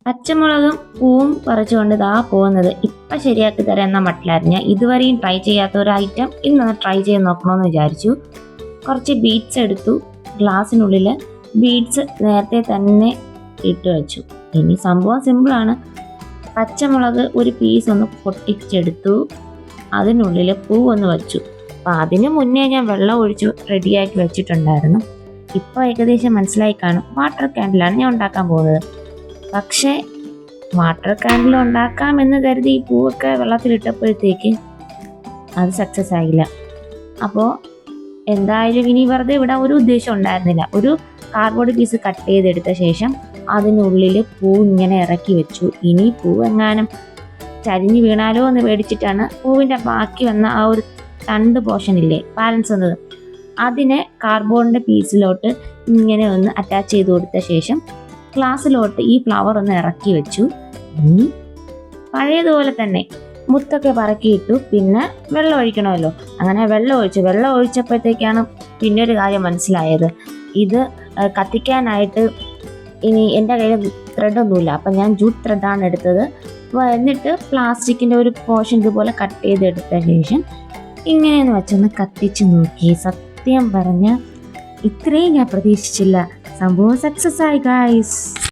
പച്ചമുളകും പൂവും പറിച്ചുകൊണ്ട് ഇതാ പോകുന്നത്. ഇപ്പം ശരിയാക്കി തരാം എന്ന മട്ടിലായിരുന്നു. ഞാൻ ഇതുവരെയും ട്രൈ ചെയ്യാത്ത ഒരു ഐറ്റം ഇന്ന് ട്രൈ ചെയ്ത് നോക്കണമെന്ന് വിചാരിച്ചു. കുറച്ച് ബീഡ്സ് എടുത്തു. ഗ്ലാസ്സിനുള്ളിൽ ബീഡ്സ് നേരത്തെ തന്നെ ഇട്ട് വെച്ചു. ഇനി സംഭവം സിമ്പിളാണ്. പച്ചമുളക് ഒരു പീസ് ഒന്ന് പൊട്ടിച്ചെടുത്തു. അതിനുള്ളിൽ പൂവൊന്ന് വെച്ചു. അപ്പം അതിന് മുന്നേ ഞാൻ വെള്ളം ഒഴിച്ചു റെഡിയാക്കി വെച്ചിട്ടുണ്ടായിരുന്നു. ഇപ്പോൾ ഏകദേശം മനസ്സിലായി കാണും. വാട്ടർ ക്യാൻഡിലാണ് ഞാൻ ഉണ്ടാക്കാൻ പോകുന്നത്. പക്ഷേ വാട്ടർ ക്യാൻഡിൽ ഉണ്ടാക്കാമെന്ന് കരുതി ഈ പൂവൊക്കെ വെള്ളത്തിലിട്ടപ്പോഴത്തേക്ക് അത് സക്സസ് ആയില്ല. അപ്പോൾ എന്തായാലും ഇനി വെറുതെ ഇവിടെ ഒരു ഉദ്ദേശം ഉണ്ടായിരുന്നില്ല. ഒരു കാർഡ്ബോർഡ് പീസ് കട്ട് ചെയ്തെടുത്ത ശേഷം അതിനുള്ളിൽ പൂ ഇങ്ങനെ ഇറക്കി വെച്ചു. ഇനി പൂ എങ്ങാനും ചരിഞ്ഞ് വീണാലോ എന്ന് പേടിച്ചിട്ടാണ് പൂവിൻ്റെ ബാക്കി വന്ന ആ ഒരു തണ്ട് പോർഷൻ ഇല്ലേ, ബാലൻസ് വന്നത്, അതിനെ കാർഡ്ബോർഡിൻ്റെ പീസിലോട്ട് ഇങ്ങനെ ഒന്ന് അറ്റാച്ച് ചെയ്ത് കൊടുത്ത ശേഷം ഗ്ലാസ്സിലോട്ട് ഈ ഫ്ലവർ ഒന്ന് ഇറക്കി വെച്ചു. ഇനി പഴയതുപോലെ തന്നെ മുത്തൊക്കെ പറക്കിയിട്ടു. പിന്നെ വെള്ളം ഒഴിക്കണമല്ലോ. അങ്ങനെ വെള്ളം ഒഴിച്ചപ്പോഴത്തേക്കാണ് പിന്നെ ഒരു കാര്യം മനസ്സിലായത്. ഇത് കത്തിക്കാനായിട്ട് ഇനി എൻ്റെ കയ്യിൽ ത്രെഡൊന്നുമില്ല. അപ്പം ഞാൻ ജൂട്ട് ത്രെഡാണ് എടുത്തത്. എന്നിട്ട് പ്ലാസ്റ്റിക്കിൻ്റെ ഒരു പോർഷൻ ഇതുപോലെ കട്ട് ചെയ്തെടുത്ത ശേഷം ഇങ്ങനെയെന്ന് വെച്ചൊന്ന് കത്തിച്ച് നോക്കി. സത്യം പറഞ്ഞ ഇത്രയും ഞാൻ പ്രതീക്ഷിച്ചില്ല. സംഭവം സക്സസ് ആയി ഗൈസ്.